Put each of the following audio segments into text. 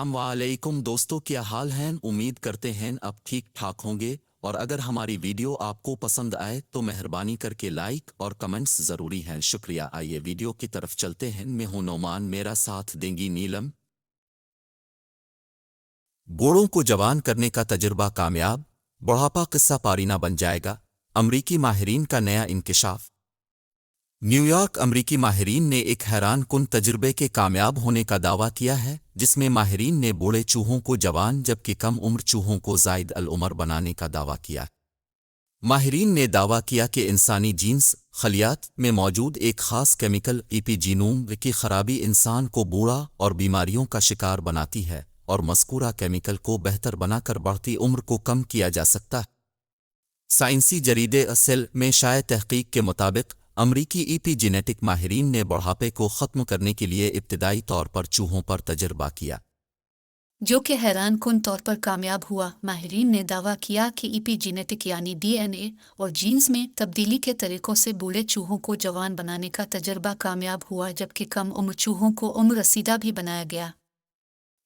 अस्सलाम वालेकुम दोस्तों, क्या हाल हैं? उम्मीद करते हैं आप ठीक ठाक होंगे। और अगर हमारी वीडियो आपको पसंद आए तो मेहरबानी करके लाइक और कमेंट्स ज़रूरी हैं। शुक्रिया। आइए वीडियो की तरफ चलते हैं। मैं हूं नोमान, मेरा साथ देंगी नीलम। बूढ़ों को जवान करने का तजुर्बा कामयाब, बुढ़ापा किस्सा पारीना बन जाएगा। अमरीकी माहिरीन का नया इंकशाफ। न्यूयॉर्क अमरीकी माहिरीन ने एक हैरान कुन तजुर्बे के कामयाब होने का दावा किया है, जिसमें माहिरीन ने बूढ़े चूहों को जवान जबकि कम उम्र चूहों को ज़ायद अल उमर बनाने का दावा किया। माहिरीन ने दावा किया कि इंसानी जीन्स खलियात में मौजूद एक ख़ास केमिकल एपिजीनोम की खराबी इंसान को बूढ़ा और बीमारियों का शिकार बनाती है, और मज़कूरा केमिकल को बेहतर बनाकर बढ़ती उम्र को कम किया जा सकता है। साइंसी जरीदे सेल में शाया तहकीक के मुताबिक अमरीकी जेनेटिक माहिरीन ने बुढ़ापे को ख़त्म करने के लिए इब्तिदाई तौर पर चूहों पर तजर्बा किया, जो कि हैरान कुन तौर पर कामयाब हुआ। माहिरीन ने दावा किया कि एपिजेनेटिक यानी डीएनए और जीन्स में तब्दीली के तरीकों से बूढ़े चूहों को जवान बनाने का तजर्बा कामयाब हुआ, जबकि कम उम्र चूहों को उम्र रसीदा भी बनाया गया।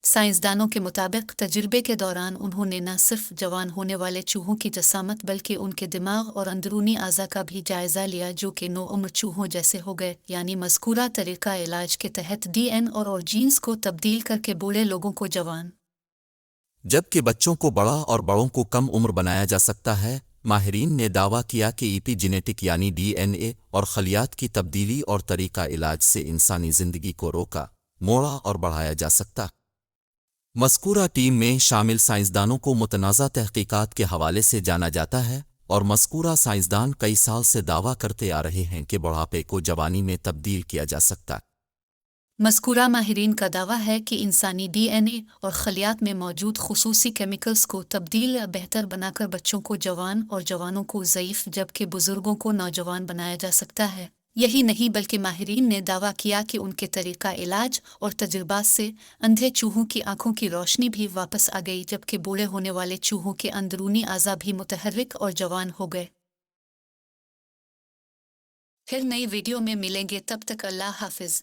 साइंसदानों के मुताबिक तजुर्बे के दौरान उन्होंने न सिर्फ जवान होने वाले चूहों की जसामत बल्कि उनके दिमाग और अंदरूनी आज़ा का भी जायज़ा लिया, जो कि नो उम्र चूहों जैसे हो गए। यानी मज़कूरा तरीका इलाज के तहत डीएनए और जीन्स को तब्दील करके बूढ़े लोगों को जवान जबकि बच्चों को बड़ा और बड़ों को कम उम्र बनाया जा सकता है। माहिरीन ने दावा किया कि एपिजेनेटिक यानी डीएनए और खलियात की तब्दीली और तरीका इलाज से इंसानी ज़िंदगी को रोका, मोड़ा और बढ़ाया जा सकता। मज़कूरा टीम में शामिल साइंसदानों को मुतनाज़ा तहकीकात के हवाले से जाना जाता है, और मज़कूरा साइंसदान कई साल से दावा करते आ रहे हैं कि बुढ़ापे को जवानी में तब्दील किया जा सकता। मज़कूरा माहिरीन का दावा है कि इंसानी डीएनए और खलियात में मौजूद खुसूसी केमिकल्स को तब्दील या बेहतर बनाकर बच्चों को जवान और जवानों को ज़ईफ़ जबकि बुज़ुर्गों को नौजवान बनाया जा सकता है। यही नहीं बल्कि माहिरीन ने दावा किया कि उनके तरीका इलाज और तजुर्बात से अंधे चूहों की आंखों की रोशनी भी वापस आ गई, जबकि बूढ़े होने वाले चूहों के अंदरूनी आज़ा भी मुतहर्रिक और जवान हो गए। फिर नई वीडियो में मिलेंगे, तब तक अल्लाह हाफिज़।